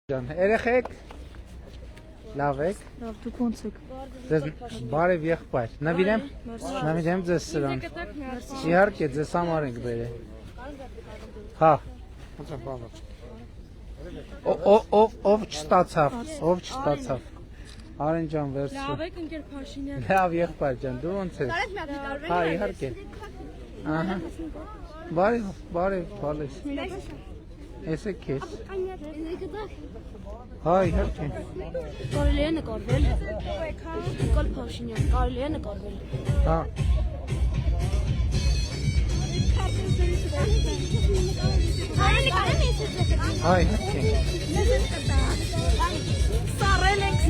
Երեխեք լավ եք Լավ, դուք ոնց եք։ Ձեզ բարև եղբայր նվիրեմ ձեզ սրան Իհարկե ձեզ համար ենք բերել Հա Ով չստացավ Արեն ջան վերցրու Լավ եք ընկեր Փաշինյան Լավ եղբայր ջան դու ոնց ես Հա իհարկե Ահա Բարև Ես եք քեզ Հա իհարկե Կարելի է նկարվել Նիկոլ Փաշինյան կարելի է նկարվել Հա Հա իհարկե Սարել ենք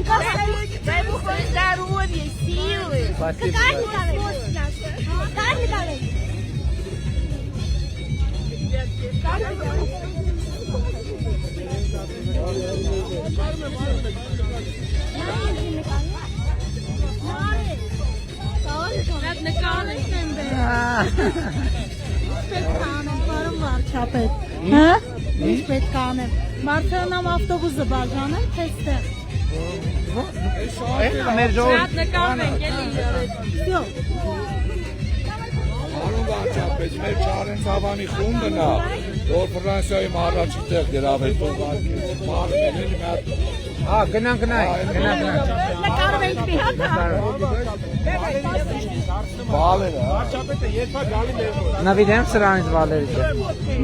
Дай бухой здоровья, силы Спасибо Ինչ պետք անեմ Մարդը նամ ավտոբուսը բաժանեմ թեստեղ մեր ժողովուրդ Շատ նկարում ենք էլի Արուն վարչապետ, մեր Չարեն Ցավանի խումբը նա, որ Ֆրանսիայում առաջի տեղ գրավել մարմեն էլի մի հատ Հա գնանք Նկարում ենք մի հատ բալերը, Վարչապետը երբ է գալի մեր մոտ։ Նվիրեմ սրանից Վալերի ջան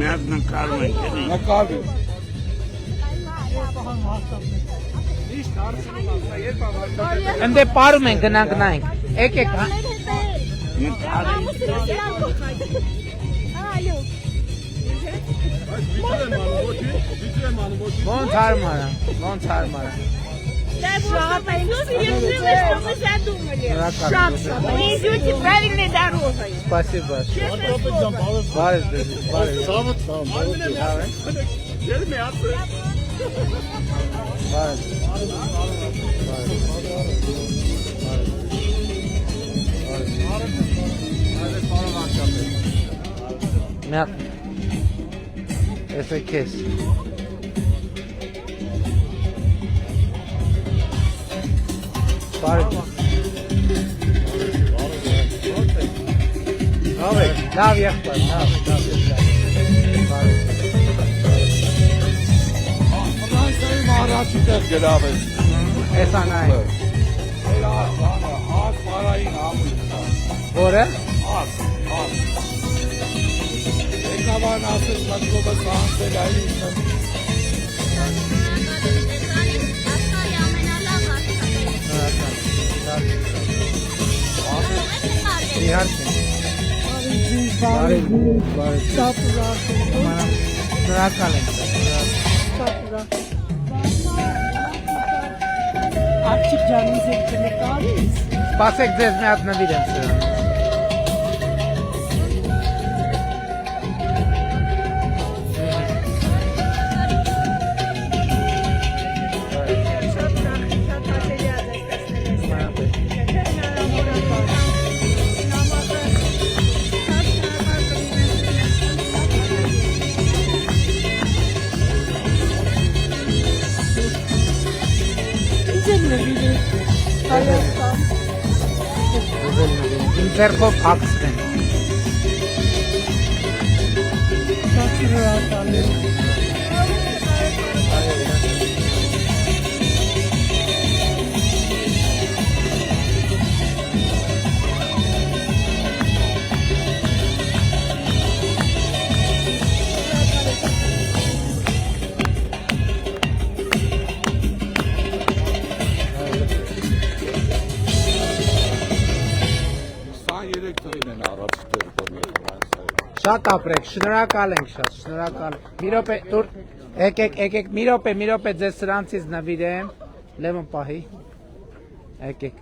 մի հատ նկարում ենք էլի նկարվի Միշտ հարցնում ասա, երբ է վարչապետը։ Ընդ պարում են գնանք նայենք Եկեք Ոնց հարմար Идете правильной дорогой. Спасибо Մյակ Ես է կես Բարև Լավ եղբայր Ֆրանսիայում առաջի տեղ գրավել Ես անային Հաս մարային համույթ Որը Եկնավարն ասեց մտքովը սանցել այլի Իհարկե Բարև Շնորհակալ ենք Աղջիկ ջան ինձ եք նկարից Սպասեք ձեզ մի հատ նվիրեմ սրան Իմ ձեռքով հագցրեն Շատ ապրեք, շնորհակալ ենք շատ, շնորհակալ Մի րոպե, եկեք, մի րոպե ձեզ սրանցից նվիրեմ Լևոն պահի Եկեք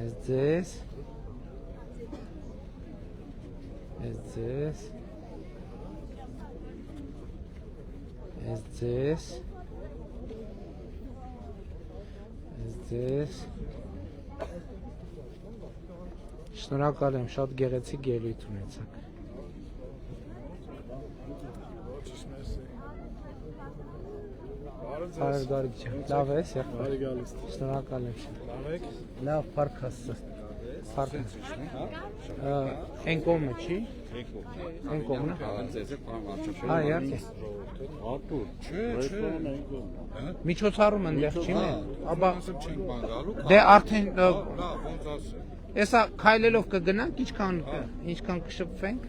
Ես ձեզ Շնորհակալ եմ, շատ գեղեցիկ ելույթ ունեցաք։ Բարև Գարիկ ջան, լավ ես եղբայր։ Շնորհակալ եմ։ Լավ, փառք Աստծո։ Փառք։ Այն կողմը չի։ Այն կողմը։ Հա, իհարկե։ Միջոցառում ընդեղ չի մե։ Աբա դե արդեն Էսա քայլելով կգնանք, ինչքան կշփվենք։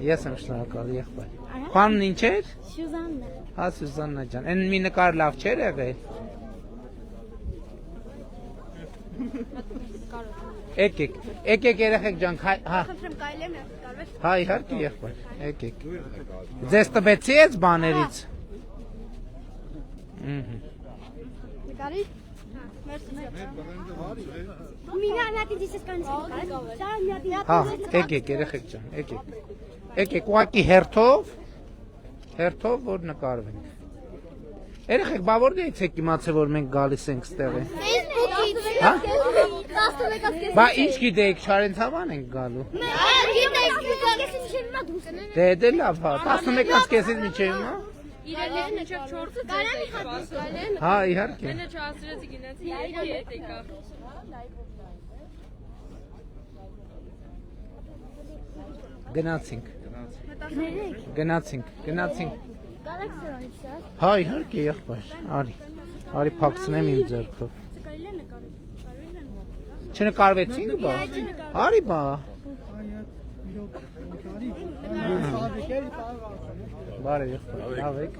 Ես եմ շնորհակալ եղբայր։ Բանն ինչ էր։ Սյուզաննա։ Հա Սյուզաննա ջան, այն մի նկար լավ չէր եղել։ Եկեք երեխեք ջան, հա։ Խնդրեմ կարելի է կարվել։ Հա իհարկե եղբայր, եկեք։ Ձեզ տվեցի այս բաներից։ Նկարի։ Մինյանի դիսես կանցի։ Հա, եկեք երեխեք ջան, եկեք։ Եկեք ուղակի հերթով որ նկարվենք։ Երեխեք, բա որտեղից եք իմացել, որ մենք գալիս ենք ստեղ։ Facebook-ից։ Հա։ 11-ից։ Բա ինչ գիտեք, Շարենցավան ենք գալու։ Դե լավ, հա, 11-ից մինչև հիմա։ Իրենից մինչև 4-ը Կարանի խաթի։ Հա, իհարկե։ Մենը չասրեցի գնացի երկի հետ եկա։ Գնացինք։ Կարեք սրանից, հա։ Հա, իհարկե եղբայր, արի փակցնեմ իմ ձեռքով։ Կարելի է նկարել։ Չնկարվեցինք բա։ Արի բա։ Բարև եղբայր, լավ եք։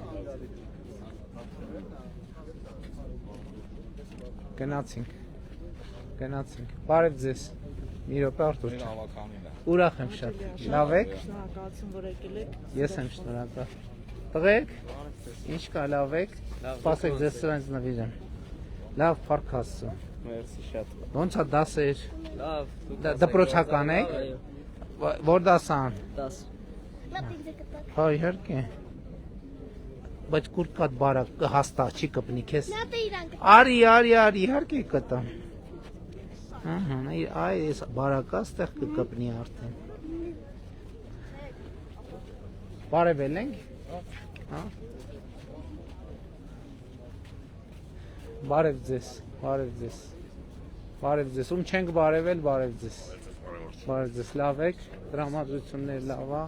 Գնացինք։ Բարև ձեզ։ Մի րոպե Արտուր ջան։ Ուրախ եմ շատ։ Լավ եք։ Շնորհակալություն, որ եկել եք։ Ես եմ շնորհակալ։ Տղեկ, ինչ կա, լավ եք։ Սպասեք ձեզ սրանից նվիրեմ։ Լավ, փառք Աստծո։ Մերսի շատ։ Ոնց է դասեր։ Լավ, Դպրոցական եք։ Որ դասան։ 10։ Հա, իհարկե։ Բայց կուրկատ բարակ հաստատ չի կպնի քեզ։ Արի, իհարկե կտամ։ Ահա, այ էս բարակա ստեղ կկպնի արդեն։ Բարևել ենք։ Հա։ Բարև ձեզ։ Ում չենք բարևել, բարև ձեզ։ Լավ եք, տրամադրություններ լավ է։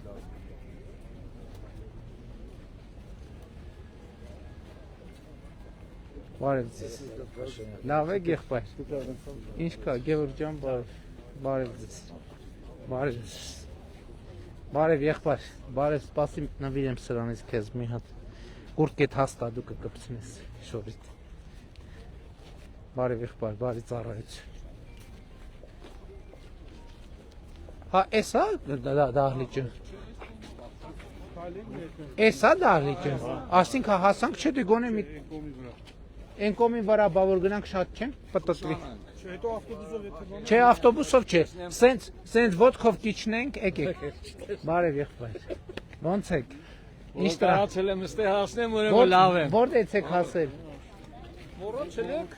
Բարև ձեզ։ Լավ եք եղբայր։ Ինչ կա, Գևորգ ջան, բարև ձեզ։ Բարև եղբայր, բարև, սպասի նվիրեմ սրանից քեզ մի հատ։ Կուրկետ հաստա դու կկպցնես շորիտ։ Բարև եղբայր, բարի ծառայություն։ Հա, էսա դահլիճը։ Էսա դահլիճը։ Ասինքն հասանք, չէ՞ դե գոնե մի Են կոմի վրա բավոր գնանք շատ չեն պտտվի։ Հետո ավտոբուսով եթե բան։ Չէ, ավտոբուսով չէ։ Սենց ոտքով կիչնենք, եկեք։ Բարև եղբայր։ Ոնց եք։ Ինչ դրա։ Տարածել եմ ստե հասնեմ, ուրեմն լավ եմ։ Որտե՞ց եք հասել։ Մոռացել եք։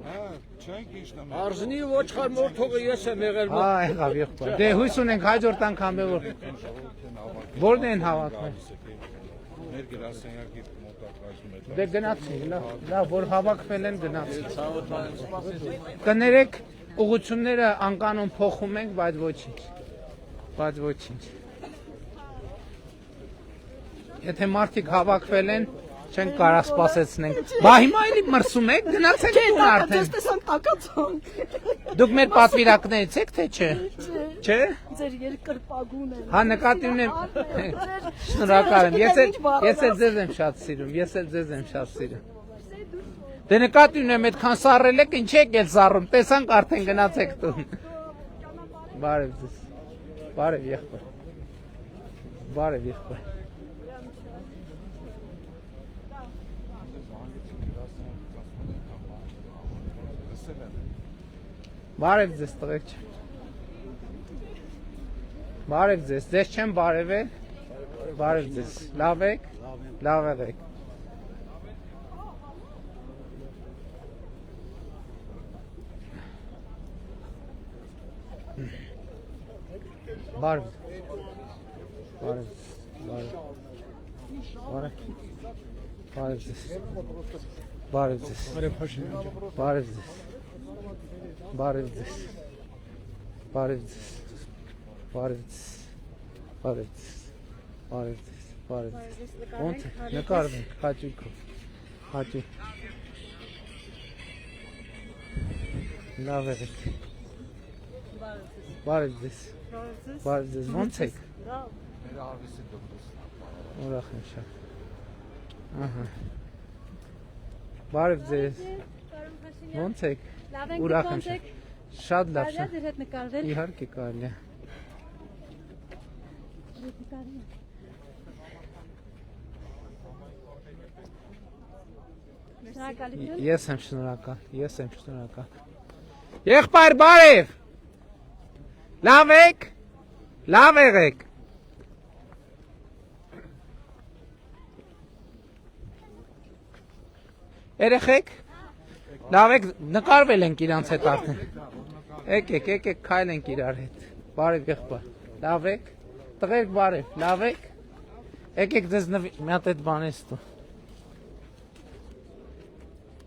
Հա, չենք իշտը։ Արժնի ոչխար մորթողը ես եմ եղել։ Հա, եղավ եղբայր։ Դե հույս ունենք հաջորդ անգամ որ։ Որն են հավաքվել։ Մեր գրասենյակի մոտակայքում է։ Դե գնացինք, լավ, որ հավաքվել են գնացինք։ Կներեք, ուղղությունները անկանոն փոխում ենք, բայց ոչինչ։ Եթե մարդիկ հավաքվել են, չենք կարա սպասեցնենք։ Բա հիմա էլի մրսում եք, գնացեք տուն արդեն։ Տեսան տակացանք։ Դուք մեր պատվիրակներից եք, թե չէ։ Չէ։ Ձեր երկրպագուն են։ Հա նկատի ունեմ։ Շնորհակալ եմ։ Ես էլ ձեզ եմ շատ սիրում։ Դե նկատի ունեմ, այդքան սառել եք, ինչ եք էլ սառում։ Տեսանք արդեն գնացեք տուն։ Բարև ձեզ։ Բարև եղբայր։ Բարև ձեզ տղեկ ջան։ Բարև ձեզ, ձեզ չեմ բարևել։ Բարև ձեզ։ Լավ եք։ Բարև։ Բարև։ Բարև ձեզ։ Բարև ձեզ։ Բարև ձեզ։ Բարև ձեզ։ Բարև ձեզ։ Բարև ձեզ։ Բարև ձեզ։ Բարև ձեզ։ Բարև ձեզ։ Ոնց է։ Նկարվենք հաճույքով։ Հաճույք։ Լավ եղեք։ Բարև ձեզ։ Բարև ձեզ։ Ոնց եք։ Մեր արվեստի դոկտորս։ Ուրախ եմ շատ։ Ահա։ Բարև ձեզ։ Ոնց եք։ Ուրախ եմ շատ։ Շատ լավ։ Կարելի է ձեր հետ նկարվել։ Իհարկե կարելի է։ Շնորհակալություն։ Ես եմ շնորհակալ։ Եղբայր բարև։ Լավ եք։ Լավ եղեք։ Երեխեք։ Լավ եք, նկարվել ենք իրանց հետ արդեն։ Եկեք, քայլենք իրար հետ։ Բարև եղբայր։ Լավ եք։ Տղերք բարև։ Լավ եք։ Եկեք ձեզ մի հատ այդ բանից տու։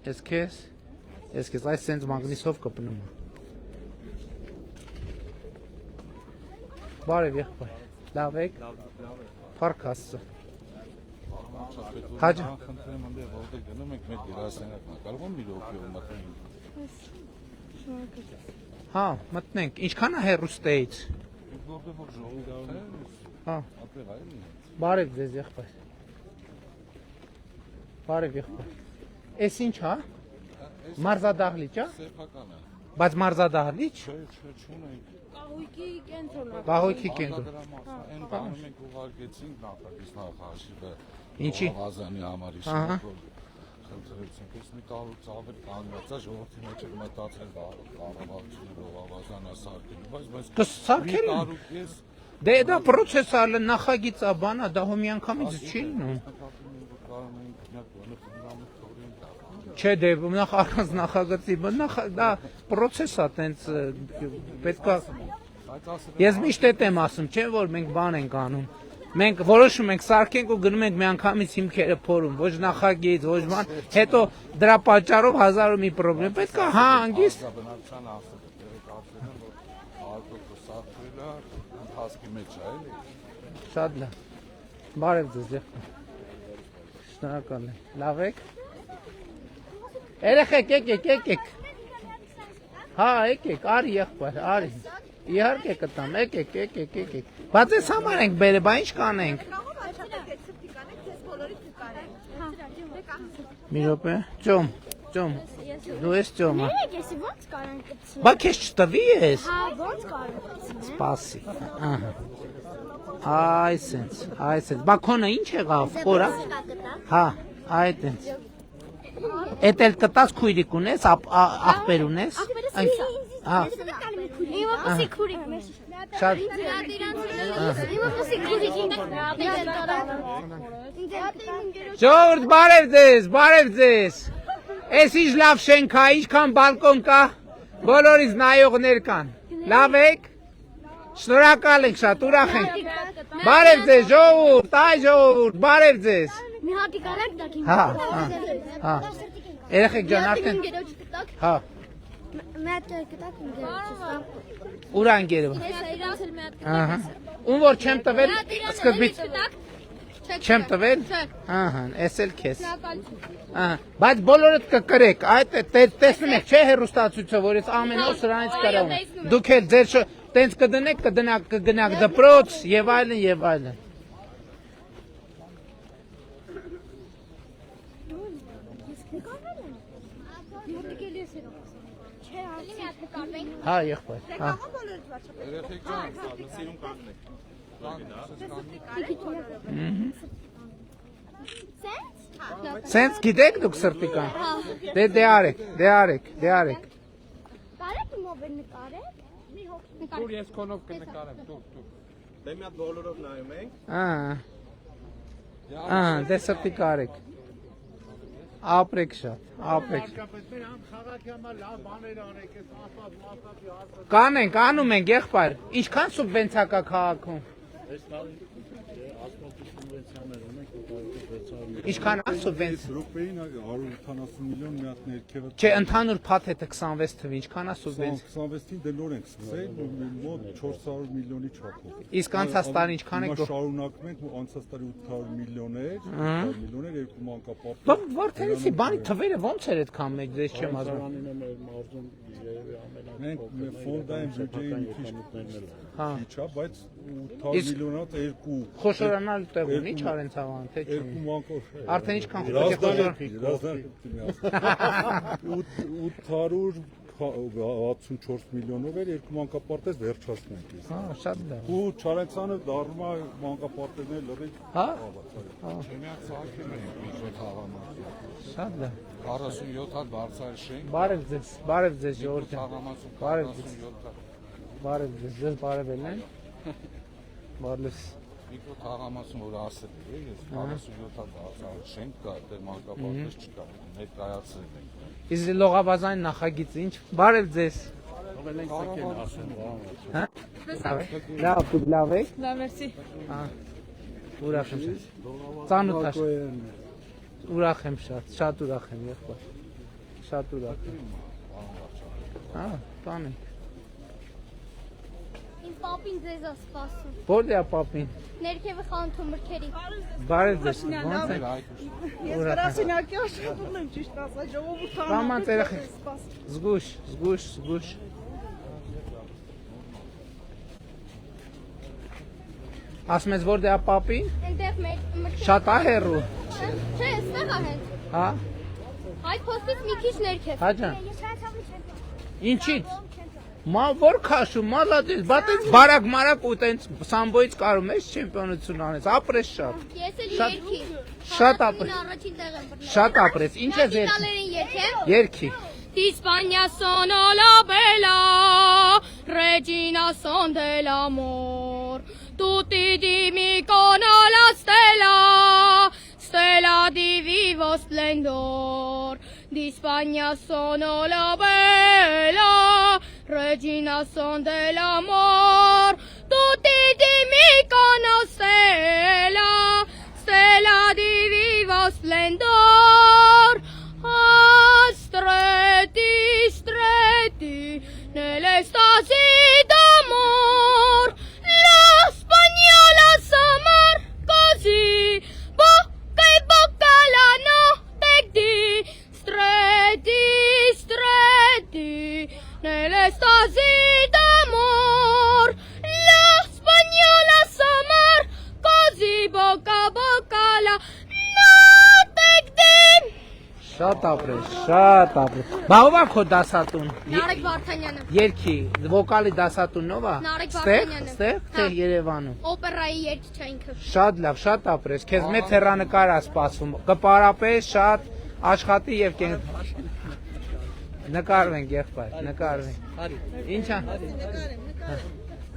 Ես քեզ այս սենց մագնիսով կպնում եմ։ Բարև եղբայր։ Լավ եք։ Փառք Աստծո։ Հաջա։ Խնդրեմ անդե որտեղ գնում եք մեր դերասանական կարող եմ մի րոպեով մտնենք։ Հա, մտնենք։ Ինչքան է հեռուստեից։ Որտեղ որ ժողովուրդ է։ Հա, Ապեղ այլ։ բարև ձեզ եղբայր։ Բարև եղբայր։ Էս ինչ հա։ Մարզադահլիճ հա։ Սեփական է։ Բայց մարզադահլիճ։ Չունենք։ Կահույքի կենտրոնը։ Բահույքի կենտրոն։ Այն բանը մենք ուղարկեցինք նախագիծ նախաշիվը։ Ինչի։ Ղազանի համար Ահա։ Խնդրեցինք, ես մի տարուց ավելի կանգնած է ժողովրդի մեջ մտածել կառավարությունով ավազանա սարքել, բայց Կսարքել են։ տարուց ես Դե դա պրոցեսալ նախագիծ է բանա, դա հո մի անգամից չի լինում։ Չէ, դե նախ առանց նախագծի, դա պրոցես է, տենց պետքա։ Ես միշտ էդ եմ ասում, չէ՞ որ մենք բան ենք անում։ Մենք որոշում ենք սարքենք ու գնում ենք մի անգամից հիմքերը փորում, ոչ նախագիծ, ոչ բան, հետո դրա պատճառով հազար ու մի խնդրեմ, պետքա հանգիստ։ Հասկի մեջ է, էլի։ Շատ լավ։ Բարև ձեզ եղբայր։ Շնորհակալ եմ։ Լավ եք։ Երեխեք, եկեք։ Հա, եկեք, արի եղբայր, արի։ Իհարկե կտամ, եկեք։ Բայց ես համար ենք բերել, բա ինչ կանենք։ Մի րոպե, ճոմ։ Դու ես ճոմը։ Ես ո՞նց կարան կծնել։ Բա քեզ չտվի ես։ Հա, ո՞նց կարան կծնել։ Սպասի։ Ահա։ Այսենց։ Բա քոնը ինչ եղավ, խորա։ Հա, այդենց։ Էդ էլ կտած քույրիկ ունես, աղբեր ունես։ Հա։ Իմ ոսի քուրիկ։ Շատ։ Ժողովուրդ, բարև ձեզ։ Էս ինչ լավ շենք է, ինչքան բալկոն կա, բոլորից նայողներ կան։ Լավ եք։ Շնորհակալ ենք շատ, ուրախ ենք։ Բարև ձեզ, ժողովուրդ, բարև ձեզ։ Մի հատիկ արեք դա քին։ Հա։ Երեխեք ջան, արդեն։ Հա։ Մի հատ կտակ ինգերոջս։ Ուրա ընկերով։ Ես իրանց էլ մի հատ Ահա։ Ում որ չեմ տվել, սկզբից չեմ տվել։ Ահա, էս էլ քեզ։ Ահա, բայց բոլորդ կկրեք, այդ տեսնում եք, չէ՞ հերոստացույցը, որ ես ամեն օր սրանից կրում։ Դուք էլ ձեր տենց կդնեք, կգնաք դպրոց եւ այլն։ Հա, եղբայր։ Հա։ Երեխեք ջան, սիրուն կանգնեք։ Սենց գիտեք դուք սրտի կան։ Դե արեք։ Կարեք մոբիլ նկարեք։ Դուր ես քոնով կնկարեմ, դուր։ Դե մի հատ բոլորով նայում ենք։ Ահա, դե սրտի կարեք։ Ապրեք շատ, ապրեք։ Պետք է համ քաղաքի համար լավ բաներ անեք, այս ասած հարցը։ Կանենք, անում ենք եղբայր։ Ինչքան սուբվենցիա կա քաղաքում։ Ինչքան սուբվենցիա։ Եվրոպային 180 միլիոն մի հատ ներքևը։ Չէ, ընդհանուր փաթեթը 26 թվի, ինչքան է սուբվենցիա։ 26-ին դեռ ենք սկսել, մոտ 400 միլիոնի չափով։ Իսկ անցած տարի ինչքան եք։ Շարունակում ենք, անցած տարի 800 միլիոներ, 800 միլիոներ երկու մանկապարտեզ։ Որտեղի բանի թվերը ոնց էր այդքան մեծ, ես չեմ ասում։ Մենք ֆոնդային բյուջեի մի քիչ Հա։ քիչ է, բայց 800 միլիոնից երկու Խոշորանալ տեղ ունի Չարենցավան, թե չի։ երկու մանկով։ Արդեն ինչքան խոշոր։ 864 միլիոնով էր երկու մանկապարտեզ վերջացնենք։ Հա, շատ լավ։ Ու Չարենցանը դառնում է մանկապարտեզներ լրիվ։ Հա։ Չեմիակ ծաղկում ենք միջոց հավամանք։ Շատ լավ։ 47 հատ բարձր շենք։ Բարև ձեզ ժողովուրդ։ Թաղամասում Բարև 47 հատ։ Բարև ձեզ բարևելն են։ Բարլես։ Միկրո թաղամասում որ ասել է, ես 47 հատ բարձր շենք կա, դեռ մանկապարտեզ չկա, ներկայացրել ենք։ Իսկ լողավազանի նախագիծը ինչ։ Բարև ձեզ։ Հա։ Լավ եք։ Լավ, մերսի։ Հա։ Ուրախ եմ շատ։ Ծանոթ աշ։ Ուրախ եմ շատ ուրախ եմ եղբայր։ Շատ ուրախ եմ։ Հա, տանենք։ Իմ պապին ձեզ է սպասում։ Որտե՞ղ է պապին։ Ներքևի խանութում մրգերի։ Բարև ձեզ։ Ոնց եք։ Ես գրասենյակի աշխատում եմ, ճիշտ ասած, ժողովուրդը Կամանց երեխեք։ Զգուշ։ Ասում ես որտե՞ղ է պապին։ Այնտեղ մրգերի։ Շատ է հեռու։ Չէ, այստեղ է հենց։ Հա։ Այդ փոստից մի քիչ ներքև։ Հա ջան։ Ինչի՞ց։ Որ քաշու, մալադես, բատես բարակ ու տենց սամբոյից կարում ես չեմպիոնություն անես, ապրես շատ։ Ես էլ երկի։ Շատ ապրես։ Առաջին տեղ եմ բռնել։ Շատ ապրես, ինչ ես Իտալերեն երկեմ։ երկի։ Di Spagna sono la bella regina son dell'amor. Tutti dicono la stella, stella di vivo splendor. Di Spagna sono la bella regina son dell'amor. Tutti dicono stella, stella di vivo splendor. Stretti nell'estasi d'amor, la spagnola s'amar così, bocca e bocca la notte di stretti nell'estasi d'amor, la spagnola s'amar così, bocca a bocca la notte di. Շատ ապրես։ Բա ով է քո դասատուն։ Նարեկ Վարդանյանը։ Երկի, վոկալի դասատունն ով է։ Նարեկ Վարդանյանը։ Ստեղ, թե Երևանում։ Օպերայի երգիչ ինքը։ Շատ լավ, շատ ապրես։ Քեզ մեծ հեռանկար է սպասվում։ Կպարապես շատ աշխատի եւ նկարվենք եղբայր, նկարվենք։ Ինչ է։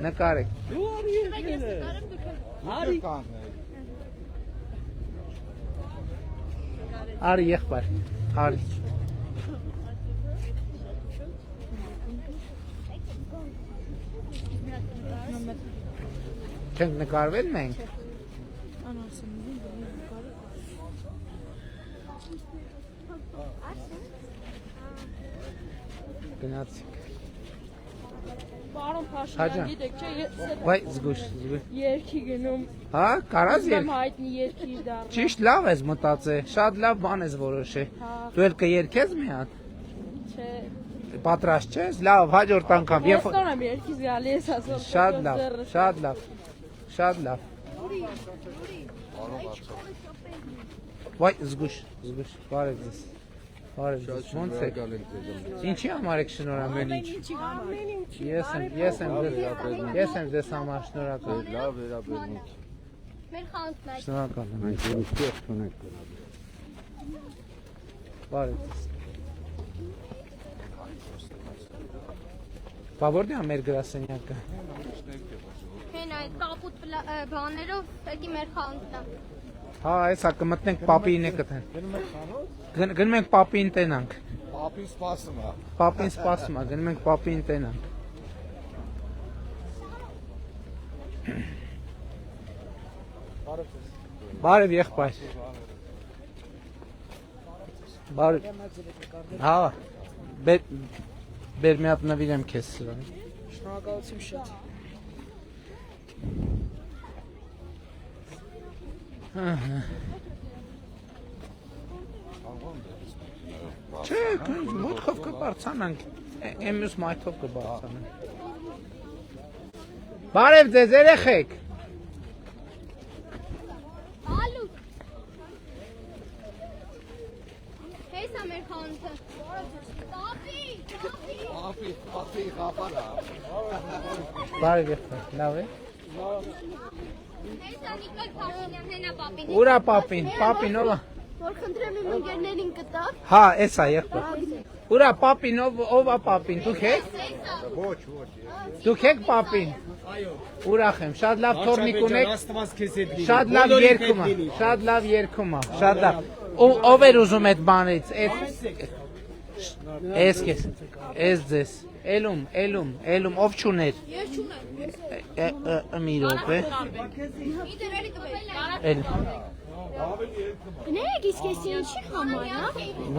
Նկարեք։ Արի եղբայր, արի։ Չենք նկարվել մենք։ Գնացիք։ Պարոն Հաջա։ Փաշինյան, գիտեք չէ, Վայ, զգուշ։ երկի գնում, Հա, կարաս եմ երկ։ հայտնի երկի դառնա։ Ճիշտ լավ ես մտածել, շատ լավ բան ես որոշել։ Դու էլ կերկես մի հատ։ Չէ, Պատրաստ ես։ Լավ, հաջորդ անգամ։ ես նոր եմ երկից գալի ես ասում։ Շատ լավ, շատ լավ։ Վայ, զգուշ, բարև ձեզ։ Բարև ձեզ, ոնց եք։ Ինչի համար եք շնորհակալ։ Ես եմ ձեզ համար շնորհակալ։ Լավ վերաբերմունք։ Մեր խանութն այդ։ Շնորհակալ եմ։ Բարև ձեզ։ Բա որտե՞ղ է մեր գրասենյակը։ Հեն այդ կապուտ բաներով, դա մեր խանութն է։ Հա, այսա կմտնենք պապին է կտեն։ Գնում ենք պապին տենանք։ Պապին սպասում է։ Պապին սպասում է, գնում ենք պապին տենանք։ Բարև եղբայր։ Բարև։ Հա, բեր մի հատ նվիրեմ քեզ սրան։ Շնորհակալություն շատ։ Չէ, մոթքով կբարձանանք, εμείς մայթով կբարձանանք։ Բարև ձեզ երեխեք։ Ալու։ Հեսա մեր խանութը։ Պապի։ Պապի խապարա։ Բարև եղբայր, լավ է։ Հեսա Նիկոլ Փաշինյան հենա պապին։ Ուրա պապին, պապին ով է։ Որ խնդրեմ իմ ընկերներին կտա։ Հա, էսա եղբայր։ Ուրա պապին ով է պապին, դուք եք։ Դուք եք պապին։ Ուրախ եմ, շատ լավ թորնիկ ունեք։ Շատ լավ երգում է, շատ լավ երգում է, շատ լավ։ Ով էր ուզում այդ բանից։ Էս քեզ, էս ձեզ։ Էլում, ով չուներ։ Ես չունեմ։ Մի րոպե։ Իդերերի տվել։ Էլ։ Գնայեք իսկ ես ինչի համար, հա։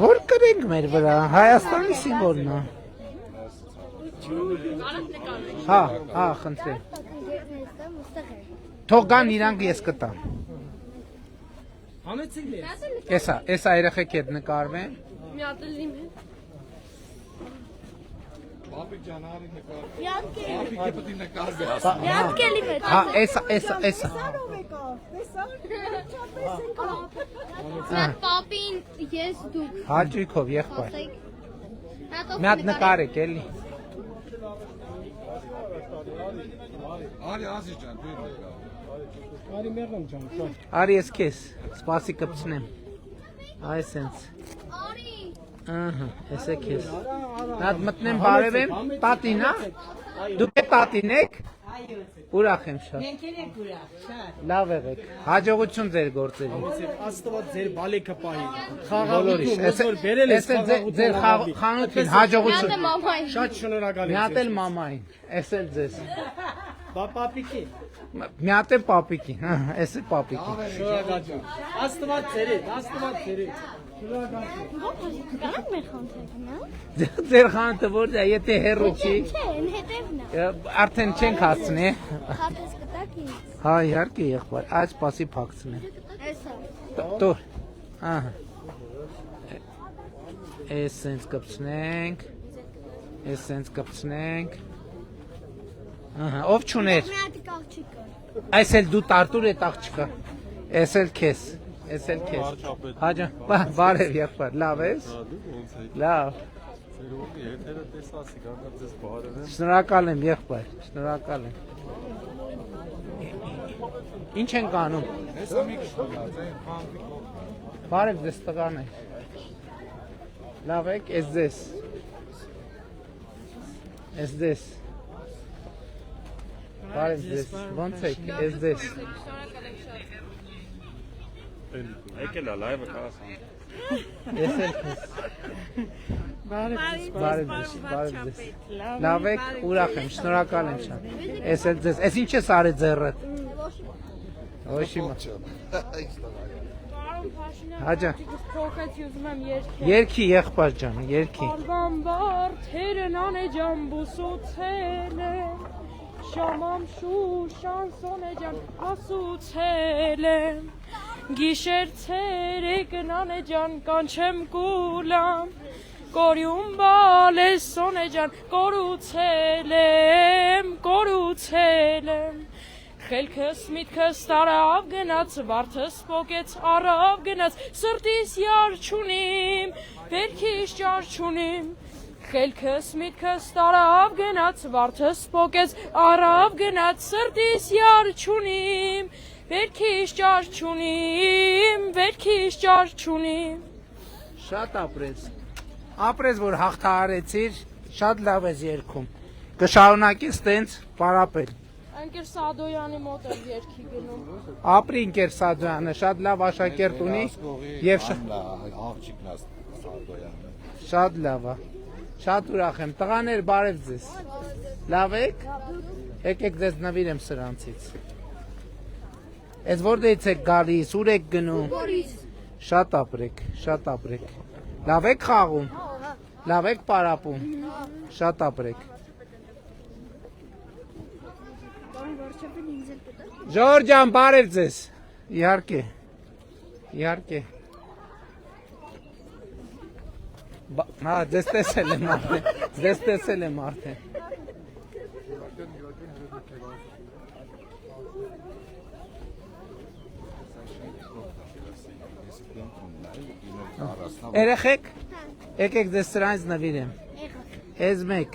Որ կրենք մեր վրա, Հայաստանի սիմվոլն է։ Հա, խնդրեմ։ Թող գան իրանք ես կտամ։ Էսա երեխեք հետ նկարվեն։ Մի հատ էլ իմ է։ Պապի ջանարի նկար։ Յատկե։ Պապի կպտի նկար գա։ Յատկելի մեծ։ Հա, էսա։ Սա պապին ես դուք։ Հաճույքով եղբայր։ Խոսեք։ Մի հատ նկարեք էլի։ Արի ազի ջան, դու նկար։ Արի ես քեզ, սպասի կպցնեմ։ Այ սենց։ Արի։ Ահա, էս է քեզ։ Նատ մտնեմ բարևեմ, տատին, հա։ Դուք է տատին եք։ Ուրախ եմ շատ։ Մենք ենք ուրախ, շատ։ Լավ եղեք։ Հաջողություն ձեր գործերին։ Աստված ձեր բալիկը պահի։ Բոլորիս։ Խաղաղություն, բերել ես Ձեր խանութին հաջողություն։ Մամային։ Շատ շնորհակալ Մի եմ։ հատ էլ մամային, էս էլ ձեզ։ Պապիկի։ Մի հատ էլ պապիկին, հա, էս է պապիկին։ Շնորհակալություն։ Աստված ձերից, Աստված ձերից։ Գանք մեր խանութը, հա։ Ձեր խանութը որ է, եթե հեռու չի, Չէ, հետևն է։ արդեն չենք հասցնի։ Խատես կտակ ինձ։ Հա, իհարկե եղբայր, այս սպասի փակցնեմ։ Էսա։ Տոր։ Ահա։ Էս սենց կպցնենք։ Ահա, ով չուներ։ Մի հատ աղջիկը։ Այս էլ դու տարտուր է աղջիկը։ Էս էլ քեզ։ Հաջա, բարև եղբայր, լավ ես։ Լավ։ Շնորհակալ եմ եղբայր, շնորհակալ եմ։ Ինչ ենք անում։ Բարև ձեզ տղաներ։ Լավ եք, ես ձեզ։ Բարև ձեզ, ոնց եք, ես ձեզ։ Եկել է լայվը կարասան։ Ես էլ քեզ։ Բարև ձեզ։ Լավ եք, ուրախ եմ, շնորհակալ եմ շատ։ Ես էլ ձեզ, ես ինչ ես արել ձեռդ։ Ոչիմա։ Հաջա։ Փոխեց ուզում եմ երկի։ Երկի եղբայր ջան, երկի։ Արվան բարթերն անե ջան բուսուցել է։ Շամամ շուշանսոն է ջան ասուցել է։ Գիշեր ցերեկն անե ջան կանչեմ կուլամ։ Կորյուն բալեսոն է ջան կորուցել եմ։ Խելքս միտքս տարավ գնաց, վարդս պոկեց առավ գնաց, սրտիս յար չունիմ, վերքիս ճար չունիմ։ Խելքս միտքս տարավ գնաց, վարդս պոկեց առավ գնաց, սրտիս յար չունիմ, վերքիս ճար չունիմ։ Շատ ապրես, որ հաղթահարեցիր, շատ լավ ես երգում։ Կշարունակես տենց պարապել։ Ընկեր Սադոյանի մոտ եմ երկի գնում։ Ապրի ընկեր Սադոյանը, շատ լավ աշակերտ ունի եւ աղջիկն է Սադոյանը։ շատ լավ է։ Շատ ուրախ եմ։ Տղաներ, բարև ձեզ։ Լավ եք։ Եկեք ձեզ նվիրեմ սրանցից։ Այս որտեղից եք գալիս, ուր եք գնում։ Շատ ապրեք, շատ ապրեք։ Լավ եք խաղում։ Լավ եք պարապում։ Շատ ապրեք։ Ժորժ ջան, բարև ձեզ։ Իհարկե։ Իհարկե։ Հա, ձեզ տեսել եմ արդեն։ Ձեզ տեսել եմ արդեն։ Երեխեք, եկեք ձեզ սրանից նվիրեմ։ Ես մեկ,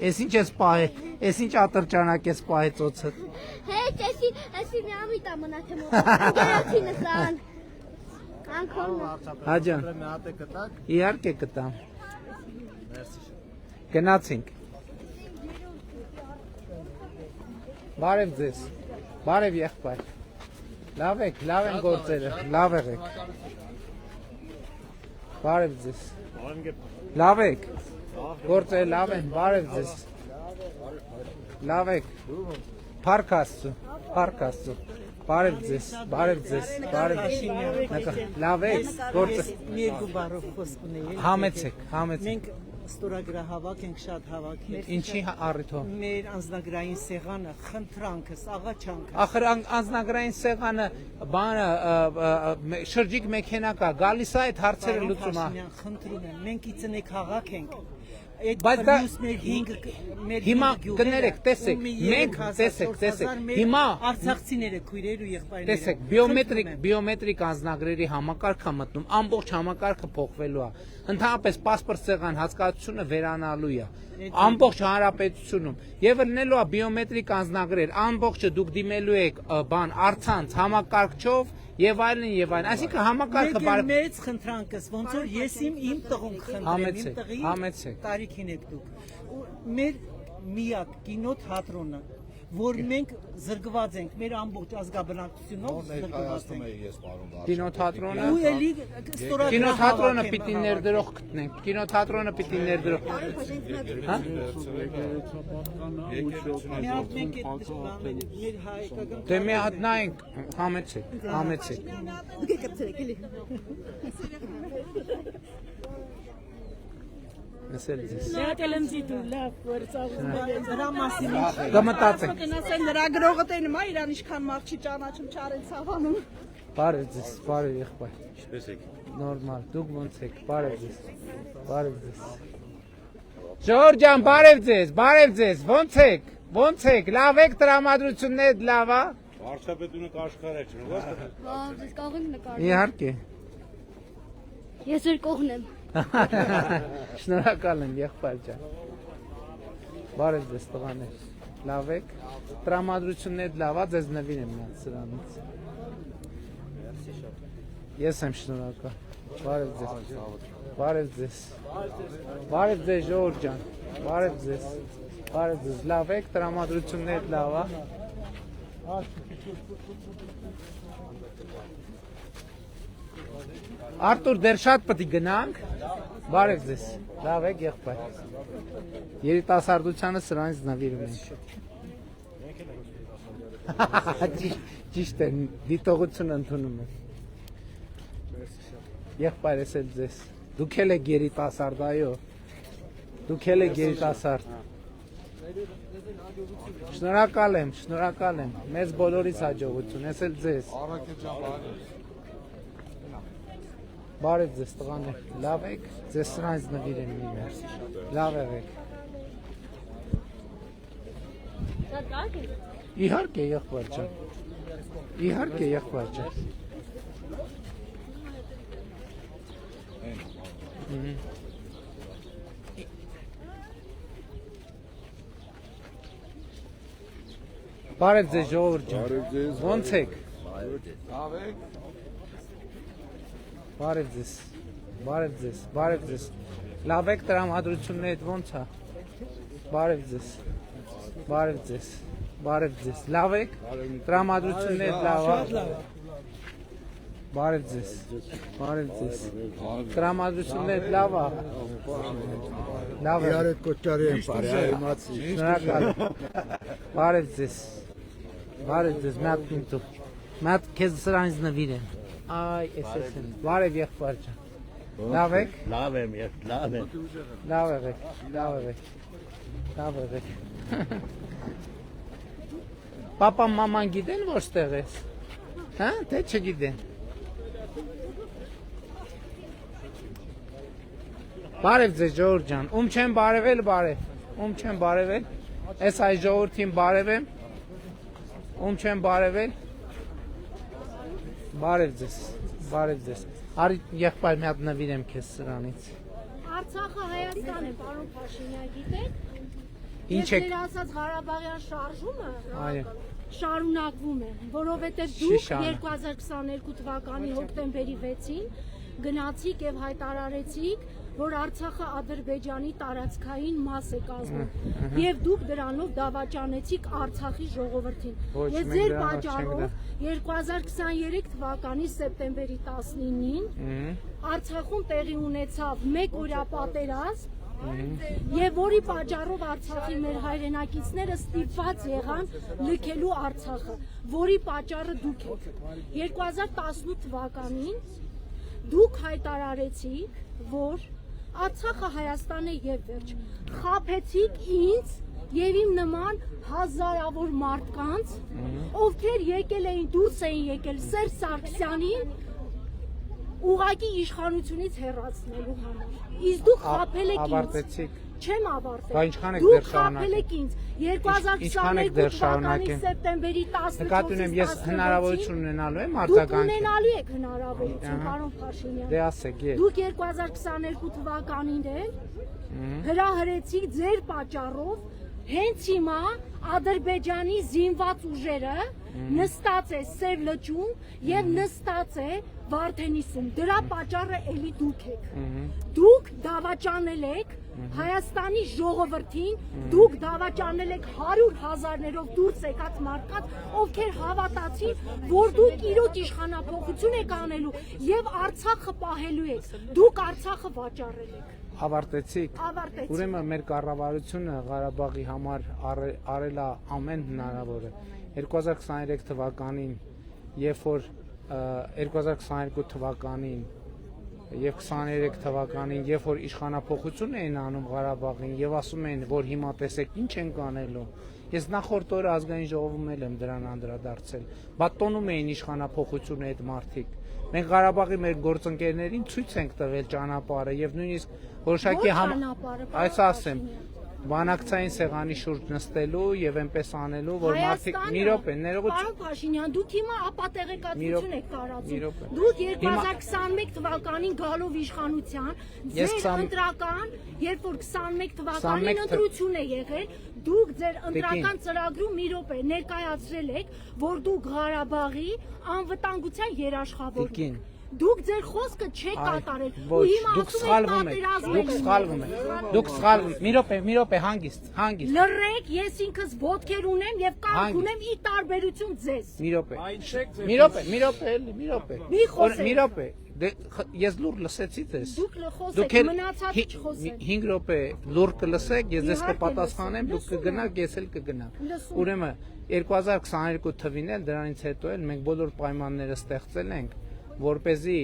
ես ինչ ես պահել, ես ինչ ատրճանակ ես պահել ծոցը։ Հետ, էսի մի ամիտ ամնաթեմ գերացինը սան։ Հաջան, իհարկե կտամ։ Գնացինք։ Բարև ձեզ, բարև եղբայր։ Լավ եք, լավ են գործերը, լավ եղեք։ Բարև ձեզ։ Լավ եք։ Գործերը լավ են, բարև ձեզ։ Լավ եք։ Փառք Աստծո, փառք Աստծո։ Բարև ձեզ, բարև ձեզ, բարև։ Լավ եք, գործը։ Մի երկու բառով խոսք ունեի։ Համեցեք, համեցեք։ Մենք ստորագրահավաք ենք շատ հավաքի։ Ինչի առիթով։ Մեր անձնագրային սեղանը, խնդրանքս, աղաչանքը։ Ախր անձնագրային սեղանը բանը շրջիկ մեքենա կա, գալիս է այդ հարցերը լուծում է։ Խնդրում եմ, մենք իցնե քաղաք ենք։ Բայց դա հիմա կներեք, տեսեք, մենք տեսեք, հիմա արցախցիները քույրեր ու եղբայրներ։ Տեսեք, բիոմետրիկ անձնագրերի համակարգը մտնում, ամբողջ համակարգը փոխվելու է։ Ընդհանրապես պասպորտ սեղան հասկացությունը վերանալու է։ Ամբողջ հանրապետությունում եւ լինելու է բիոմետրիկ անձնագրեր, ամբողջը դուք դիմելու եք բան արցանց համակարգչով եւ այլն, այսինքն համակարգը բարի մեծ խնդրանքս ոնց որ ես իմ տղուն խնդրեմ, իմ տղի տարիքին եք դուք։ Մեր միակ կինո թատրոնը, որ մենք զրկված ենք, մեր ամբողջ ազգաբնակչությունով զրկված ենք։ Կինոթատրոնը ու էլի Կինոթատրոնը պիտի ներդրող գտնենք։ Կինոթատրոնը պիտի ներդրող։ Հա։ Մի հատ մենք այդ մեր հայկական Դե մի հատ նայենք, համեցեք, համեցեք։ Դուք եք կծրեք էլի։ Ասել ձեզ։ Լավ եմ դիտու, լավ, որ ծաղում եմ դրա մասին։ Կմտածենք։ Գնացեն նրա գրողը տենում է, իրան ինչքան մարդ չի ճանաչում, չարեն ցավանում։ Բարև ձեզ, բարև եղբայր։ Ինչպես եք։ Նորմալ, դուք ոնց եք, բարև ձեզ։ Բարև ձեզ։ Ժորժ ջան, բարև ձեզ, ոնց եք։ Ոնց եք, լավ եք, տրամադրությունները լավ է։ Վարչապետունը կաշխար է, չէ՞։ Ձեզ կարող ենք նկարել։ Իհարկե։ Ես ձեր կողմն եմ։ Շնորհակալ եմ, եղբայր ջան։ Բարև ձեզ տղաներ։ Լավ եք։ Տրամադրությունները լավ է, ձեզ նվիրեմ մի հատ սրանից։ Ես եմ շնորհակալ։ Բարև ձեզ։ Բարև ձեզ։ Բարև ձեզ Ժորժ ջան։ Բարև ձեզ։ Բարև ձեզ։ Լավ եք, տրամադրությունները լավ է։ Արտուր, դեռ շատ պետք է գնանք։ Բարև ձեզ։ Լավ եք, եղբայր։ Երիտասարդությանը սրանից նվիրում ենք։ Ճիշտ է, դիտողություն ընդունում եմ։ Եղբայր, ես էլ ձեզ։ Դուք էլ եք երիտասարդ, այո։ Դուք էլ եք երիտասարդ։ Շնորհակալ եմ։ Մեզ բոլորից հաջողություն, ես էլ ձեզ։ Բարև ձեզ տղաներ, լավ եք, ձեզ սրանից նվիրեմ մի մերս, լավ եղեք։ Իհարկե եղբայր ջան, իհարկե եղբայր ջան։ Բարև ձեզ ժողովուրդ ջան, ոնց եք։ Լավ եք։ Բարև ձեզ, լավ եք տրամադրություններդ ոնց է, բարև ձեզ, Բարև ձեզ։ Լավ եք։ Տրամադրություններ լավ է։ Բարև ձեզ։ Բարև ձեզ։ Տրամադրություններ լավ է։ Լավ է։ Yarek Koçaryan parayı Շնորհակալ եմ։ Բարև ձեզ։ Բարև ձեզ, մի հատ ինձ։ Մի հատ քեզ սրանից նվիրեմ։ Այ, էս են։ Բարև եղբայր ջան։ Լավ եք։ Լավ եմ, լավ եմ։ Լավ եղեք, լավ եղեք, լավ եղեք։ Պապան մաման գիտեն որ ստեղ ես, հա, թե չգիտեն։ Բարև ձեզ ժողովուրդ ջան, ում չեմ բարևել, բարև, ում չեմ բարևել, ես այս ժողովրդին բարևեմ, ում չեմ բարևել, բարև ձեզ, արի եղբայր մի հատ նվիրեմ քեզ սրանից։ Արցախը Հայաստան է, պարոն Փաշինյան, գիտեք։ Ինչ Ես եք։ ձեր ասած Ղարաբաղյան շարժումը Այո։ շարունակվում է, որովհետև Չի դուք շարունակ։ 2022 թվականի հոկտեմբերի 6-ին գնացիք եւ հայտարարեցիք, որ Արցախը Ադրբեջանի տարածքային մաս է կազմում եւ դուք դրանով դավաճանեցիք Արցախի ժողովրդին։ Ոչ, Ես մենք ձեր դրանով պատճառով չենք 2023 թվականի սեպտեմբերի 19-ին Արցախում տեղի ունեցավ 1 օրյա պատերազմ եւ որի պատճառով Արցախի մեր հայրենակիցները ստիպված եղան լքելու Արցախը, որի պատճառը դուք եք։ 2018 թվականին դուք հայտարարեցիք, որ Արցախը Հայաստան է եւ վերջ։ Խաբեցիք ինձ եւ իմ նման հազարավոր մարդկանց, ովքեր եկել էին, դուրս էին եկել Սերժ Սարգսյանին ուղղակի իշխանությունից հեռացնելու համար։ Իսկ դուք խաբել եք ինձ։ Ավարտեցիք։ Չեմ ավարտել։ Բա ինչքան եք Դուք դեռ խաբել եք ինձ 2022 թվականի սեպտեմբերի 14-ից Նկատի ունեմ ես հնարավորություն ունենալու եմ Դուք արձագանքել։ ունենալու եք հնարավորություն, պարոն Փաշինյան։ Դե ասեք, ես։ Դուք 2022 թվականին հրահրեցիք ձեր պատճառով հենց հիմա Ադրբեջանի զինված ուժերը նստած է Սև լճում եւ նստած է Վարդենիսում։ Դրա պատճառը էլի դուք եք։ Դուք դավաճանել եք Հայաստանի ժողովրդին, դուք դավաճանել եք 100,000-ներով դուրս եկած մարդկանց, ովքեր հավատացին, որ դուք իրոք իշխանափոխություն եք անելու եւ Արցախը պահելու եք։ Դուք Արցախը վաճառել եք։ Ավարտեցիք։ Ավարտեցիք։ Ուրեմն մեր կառավարությունը Ղարաբաղի համար արել է ամեն հնարավորը։ 2023 թվականին, երբ որ 2022 թվականին եւ 23 թվականին, երբ որ իշխանափոխություն էին անում Ղարաբաղին եւ ասում էին, որ հիմա տեսեք ինչ են կանելու։ Ես նախորդ օրը ազգային ժողովում եմ դրան անդրադարձել։ Բատոնում էին իշխանափոխությունը այդ մարդիկ։ Մենք Ղարաբաղի մեր գործընկերներին ցույց ենք տվել ճանապարհը եւ նույնիսկ որոշակի այս ասեմ բանակցային սեղանի շուրջ նստելու եւ այնպես անելու, որ մարդիկ մի րոպե ներողություն։ Պարոն Փաշինյան, դուք հիմա ապատեղեկատվություն եք տարածում։ Մի Դուք 2021 թվականին գալով իշխանության, ձեր ընտրական, երբ որ 21 թվականին ընտրություն է եղել, դուք ձեր ընտրական ծրագրում մի րոպե ներկայացրել եք, որ դուք Ղարաբաղի անվտանգության երաշխավորն եք։ Դուք ձեր խոսքը չեք կատարել ու հիմա ասում եք պատերազմ եք։ Դուք սխալվում եք։ Մի րոպե, հանգիստ։ Լռեք, ես ինքս ոտքեր ունեմ եւ կարգ ունեմ ի տարբերություն ձեզ։ Մի րոպե։ Ես լուր լսեցի ձեզ։ Դուք խոսեք, մնացածը չխոսեն։ 5 րոպե լուր կլսեք, ես ձեզ կպատասխանեմ, դուք կգնաք, ես էլ կգնամ։ Ուրեմն 2022 թվին էլ դրանից հետո էլ մենք բոլոր պայմանները ստեղծել ենք, որպեսզի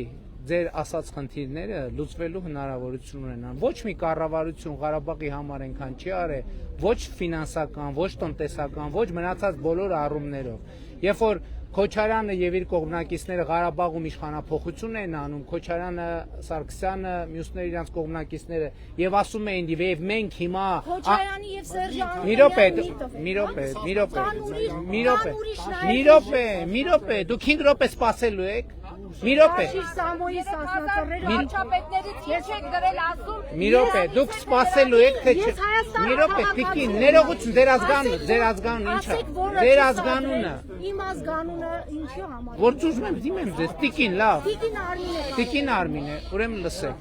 ձեր ասած խնդիրները լուծվելու հնարավորություն ունենան։ Ոչ մի կառավարություն Ղարաբաղի համար այնքան չի արել, ոչ ֆինանսական, ոչ տնտեսական, ոչ մնացած բոլոր առումներով։ Երբ որ Քոչարյանը եւ իր կողմնակիցները Ղարաբաղում իշխանափոխություն են անում, Քոչարյանը, Սարգսյանը, մյուսները իրանց կողմնակիցները եւ ասում էին եւ մենք հիմա Քոչարյանի եւ Սերժյանի մի րոպե, դուք 5 րոպե սպասելու եք։ Մի րոպե։ Վարչապետներից ինչ եք գրել ասում։ Մի րոպե, դուք սպասելու եք թե չէ։ Մի րոպե, տիկին, ներողություն, ձեր ազգանունը ինչա։ Ձեր ազգանունը։ Իմ ազգանունը ինչի համար։ Որ ուզում եմ դիմեմ ձեզ, տիկին, լավ։ Տիկին Արմին է։ Տիկին Արմին է, ուրեմն լսեք։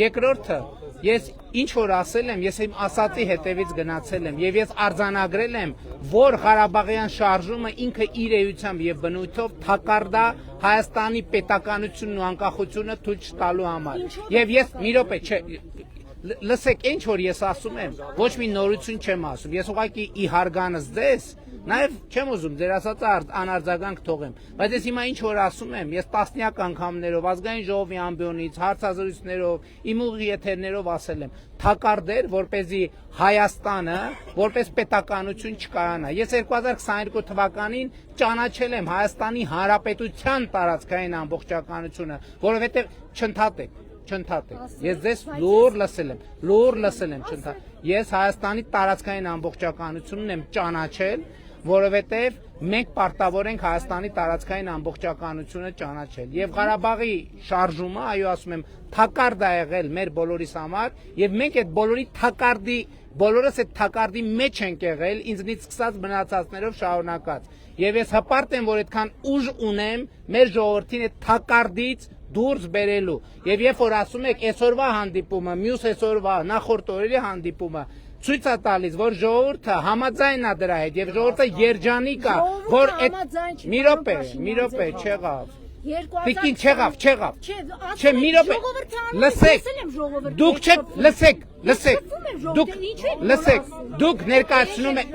Երկրորդը ես ինչ որ ասել եմ, ես իմ ասածի հետևից գնացել եմ եւ ես արձանագրել եմ, որ Ղարաբաղյան շարժումը ինքը իր էությամբ եւ բնույթով թակարդա Հայաստանի պետականությունն ու անկախությունը թույլ չտալու համար։ Եւ ես մի րոպե, չէ, լսեք, ինչ որ ես ասում եմ, ոչ մի նորություն չեմ ասում։ Ես ուղղակի ի հարգանս ձեզ, նաև չեմ ուզում ձեր ասածը անարձագանք թողեմ, բայց ես հիմա ինչ որ ասում եմ, ես տասնյակ անգամներով ազգային ժողովի ամբիոնից, հարցազրույցներով, իմ ուղիղ եթերներով ասել եմ, թակարդեր, որպեսզի Հայաստանը որպես պետականություն չկայանա։ Ես 2022 թվականին ճանաչել եմ Հայաստանի Հանրապետության տարածքային ամբողջականությունը, որովհետև չընդհատեք։ Ես ձեզ լուր լսել եմ, ես Հայաստանի տարածքային ամբողջականությունն եմ ճանաչել, որովհետև մենք պարտավոր ենք Հայաստանի տարածքային ամբողջականությունը ճանաչել։ Եւ Ղարաբաղի շարժումը, այո, ասում եմ, թակարդ է եղել մեր բոլորիս համար, եւ մենք այդ բոլորս այդ թակարդի մեջ ենք եղել, ինձնից սկսած մնացածներով շարունակած։ Եվ ես հպարտ եմ, որ այդքան ուժ ունեմ մեր ժողովրդին այդ թակարդից դուրս բերելու։ Եվ երբ որ ասում եք այսօրվա հանդիպումը, մյուս այսօրվա, նախորդ օրերի հանդիպումը ցույց է տալիս, որ ժողովուրդը համաձայն է դրա հետ եւ ժողովուրդը երջանիկ է, որ այդ մի րոպե չեղավ։ Տիկին չեղավ։ Չէ, մի րոպե։ Լսեք։ Դուք չեք, լսեք։ Դուք ներկայացնում եք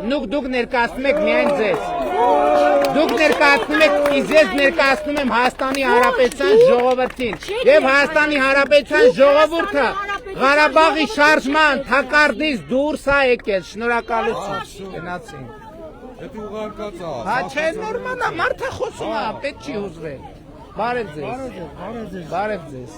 միայն ձեզ։ Դուք ներկայացնում եք, իսկ ես ներկայացնում եմ Հայաստանի Հանրապետության ժողովրդին։ Եվ Հայաստանի Հանրապետության ժողովուրդը Ղարաբաղի շարժման թակարդից դուրս է եկել։ Շնորհակալություն։ Գնացինք։ Դա ուղարկած է։ Հա, չէ, նորմալ է, մարդը խոսում է, պետք չի հուզվել։ Բարև ձեզ։ Բարև ձեզ։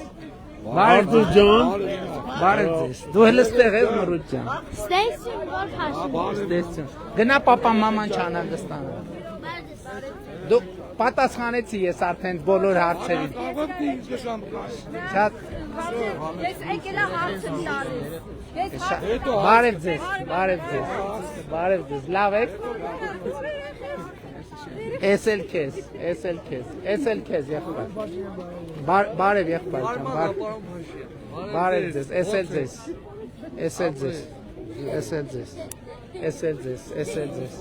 Դու հենց ստեղ ես Մռութ ջան։ Ստեսին որ հաշիվ։ Գնա պապա մաման չանհանգստանա։ Դու պատասխանեցի ես արդեն բոլոր հարցերին։ Շատ Ես եկել եմ հարցը տալիս։ Բարև ձեզ, լավ եք։ Էսել քեզ եղբայր։ Բարև եղբայր ջան, բարև ձեզ, էսել ձեզ։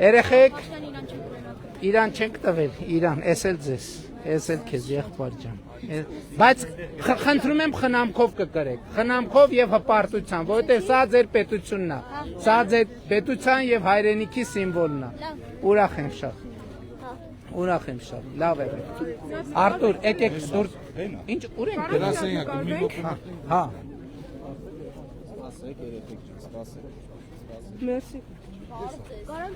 Երեխեք, իրան չենք տվել, իրան, էսել քեզ եղբայր ջան։ Բայց խնդրում եմ խնամքով կկրեք, խնամքով եւ հպարտությամբ, որովհետեւ սա ձեր պետությունն է, սա ձեր պետության եւ հայրենիքի սիմվոլն է։ Ուրախ եմ շատ, լավ է։ Արտուր, եկեք դուրս։ Ինչ, ուր ենք Գրասենյակը մի րոպե։ Հա։ Մերսի։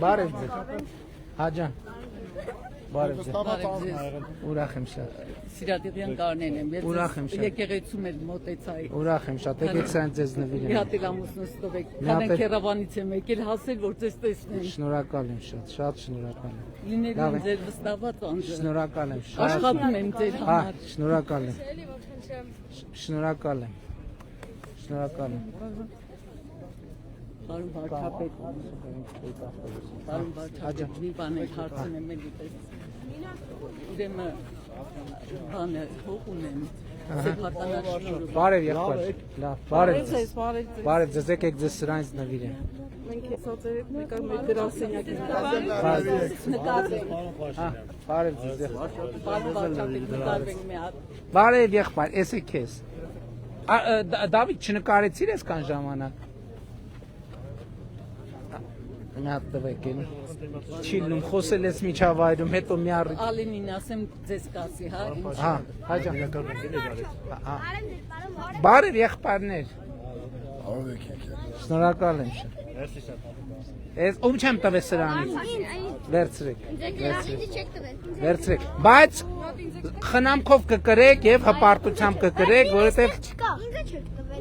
Բարև ձեզ։ Հա ջան։ Բարև ձեզ։ Ուրախ եմ շատ։ Սիրադիղյան Կարնեն եմ։ Ուրախ եմ շատ։ Եկեղեցում եմ մոտեցայի։ Ուրախ եմ շատ։ Եկեք սրան ձեզ նվիրեմ։ Մի հատ էլ ամուսնուս տվեք։ Քանեն քերավանից եմ եկել հասել, որ ձեզ տեսնեմ։ Շնորհակալ եմ շատ շնորհակալ եմ։ Լինելու եմ ձեր վստահված անձը։ Շնորհակալ եմ շատ։ Աշխատում եմ ձեր Հա, համար։ շնորհակալ եմ։ Պարոն վարչապետ։ Պարոն վարչապետ, մի բան էլ հարցնեմ էլի պես։ Ուրեմն բանը հող ունեմ։ Սեփականաշնորհը։ Բարև եղբայր։ Լավ, բարև ձեզ, եկեք ձեզ սրանից նվիրեմ։ Մենք հեսած երեք մեկը մեր գրասենյակի նկարվենք։ Հա, բարև ձեզ եղբայր։ Պարոն վարչապետ, նկարվենք մի հատ։ Բարև եղբայր, էսե քեզ։ Դավիթ չնկարեցիր այսքան ժամանակ։ Մի հատ տվեք էլի։ Չի լում, խոսել ես միջավայրում, հետո մի առիթ։ Ալենին ասեմ ձեզ կասի, հա։ Հա, հա ջան։ Բարև եղբայրներ։ Շնորհակալ եմ շատ։ Ես ում չեմ տվել սրանից։ Վերցրեք։ Բայց խնամքով կկրեք եւ հպարտությամբ կկրեք, որովհետեւ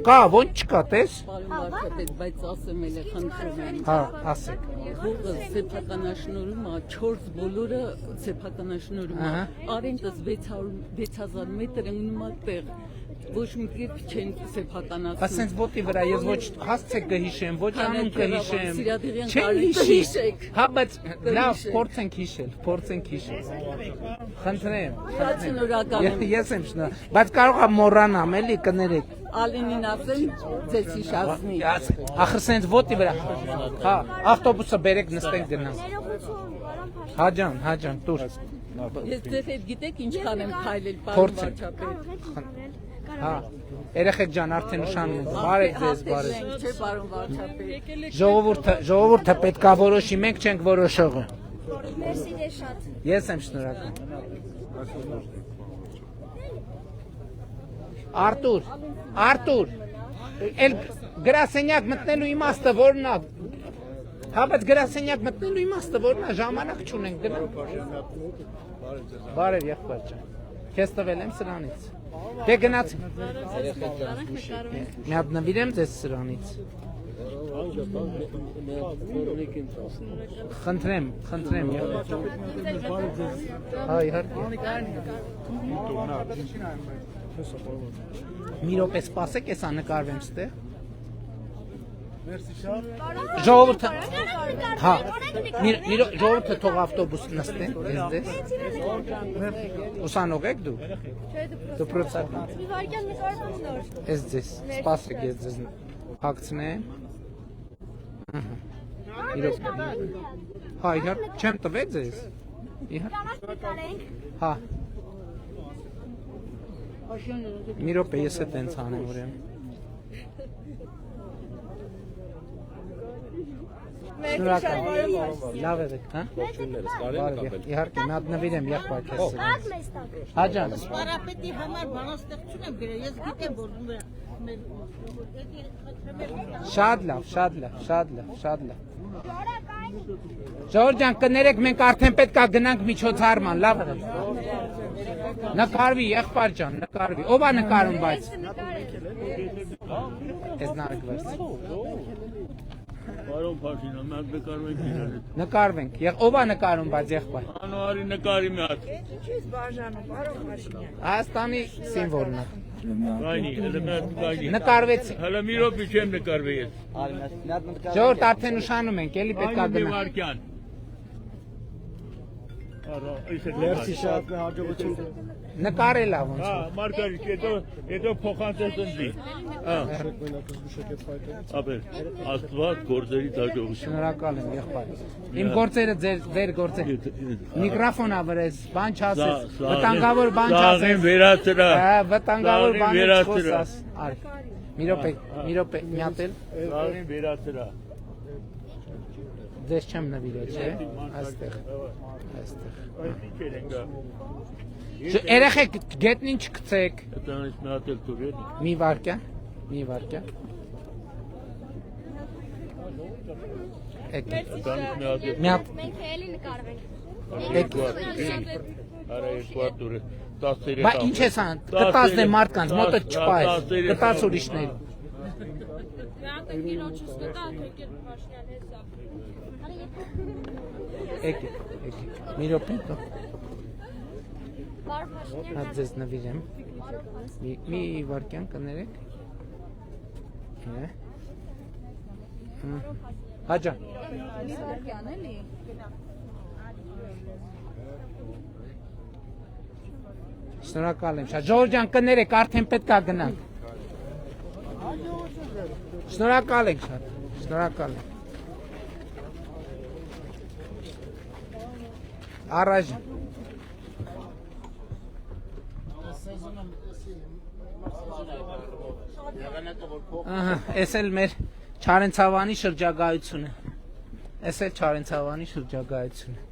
կա, ոնց չկա, տես։ Պարոն վարչապետ, բայց ասեմ էլ խնդրում եմ։ Հա, ասեք։ Հողը սեփականաշնորհում է, 4 բոլորը սեփականաշնորհում է։ Արենտս 6000 մետր ունում է տեղ։ Ոչ մի կերպ չեն սեփականացնում։ Ասենց ոտի վրա ես ոչ հասցեք կհիշեմ, ոչ անուն կհիշեմ։ Սիրադիղյան Չեմ Կարենը հիշի։ հիշեք։ Հա, բայց լավ, փորձենք հիշել։ Խնդրեմ։ Շնորհակալ եմ։ Ես եմ շնորհակալ, բայց կարող եմ մոռանամ, էլի կներեք։ Ալենին ասեմ ձեզ հիշացնի։ Ախր սենց ոտի վրա։ Հա, ավտոբուսը բերեք նստենք գնանք։ Հաջան, տուր։ Ես ձեր հետ գիտեք ինչքան եմ քայլել, պարոն Փորձեմ։ վարչապետ։ Հա, երեխեք ջան, արդեն ուշանում եք։ Բարև ձեզ, բարև։ Չէ, պարոն վարչապետ։ Ժողովուրդը պետքա որոշի, մենք չենք որոշողը։ Մերսի դե շատ։ Ես եմ շնորհակալ։ Արտուր, էլ գրասենյակ մտնելու իմաստը որն է։ Հա, բայց գրասենյակ մտնելու իմաստը որն է, ժամանակ չունենք գնանք։ Բարև եղբայր ջան։ Քեզ տվել եմ սրանից։ Դե գնացի։ Մի հատ նվիրեմ ձեզ սրանից։ Խնդրեմ։ Հա, իհարկե։ Մի րոպե սպասեք, եսա նկարվեմ ստեղ։ Ժողովուրդը, հա, ժողովուրդը թող ավտոբուս նստեն, ես ուսանող եք դու։ Դպրոցական։ Ես ձեզ, սպասեք, ես ձեզ հագցնեմ։ Հա, իհարկե, չեմ տվել ձեզ։ Հա։ Մի րոպե, ես է տենց անեմ ուրեմն։ Լավ եք, հա։ Իհարկե, մի հատ նվիրեմ եղբայր քեզ սրանից։ Հա ջան։ Սպարապետի համար բանաստեղծություն եմ գրել, ես գիտեմ, որ Շատ լավ։ Ժողովուրդ ջան, կներեք, մենք արդեն պետք է գնանք միջոցառման, լավ է։ Նկարվի, եղբայր ջան, նկարվի։ Ով է նկարում բայց։ Ես նարեկ վերցի։ Պարոն Փաշինյան, մենք նկարում ենք իրար հետ։ Նկարվենք։ Ով է նկարում բայց եղբայր։ Անոարի նկարի մի հատ։ Ինչի՞ց բաժանում, պարոն Փաշինյան։ Հայաստանի սիմվոլն է։ Կայնի, հələ մի հատ կայնի։ Նկարվեցի։ Հələ մի րոպե չեմ նկարվել ես։ Ժողովուրդ արդեն ուշանում ենք, էլի պետք է Մի գնանք։ վարքյան։ Մերսի շատ հաջողություն։ Նկարելա ոնց։ Հա, Մարգարիտ, հետո փոխանցես ընձի։ Հա։ Ապեր, Աստված գործերից հաջողություն։ Շնորհակալ եմ եղբայր։ Իմ գործերը ձեր գործերը։ Միկրոֆոնը վրես, բան չասես։ Վտանգավոր բան չասես։ Սաղին վերացրա։ Հա, վտանգավոր բան վերացրա։ չխոսաս։ Արի։ Մի րոպե, մի հատ էլ։ Սաղին վերացրա։ Ձեզ չեմ նվիրել, չէ՞։ Այստեղ։ Այս ինչ են գա։ Երեխեք գետնին չգցեք։ Այդանից մի հատ էլ տուր էլի։ Մի վարքյան։ Այդանից մի հատ էլ։ Մի հատ Մենք էլի նկարվենք։ Արա երկու հատ տուր է։ 13 Բա ինչ ես ան, կտած դե մարդկանց, մոտը չպայես, կտած ուրիշների։ Եկեք, մի րոպե տո։ Հա ձեզ նվիրեմ։ Մի վարքյան կներեք։ Հա ջան։ Մի վարքյան էլի։ Շնորհակալ եմ շատ։ Ժողովուրդ ջան, կներեք, արդեն պետք է գնանք։ Շնորհակալ ենք շատ։ Շնորհակալ եմ։ Առաջ։ Ահա, էս էլ մեր Չարենցավանի շրջագայությունը։ Էս էլ Չարենցավանի շրջագայությունը։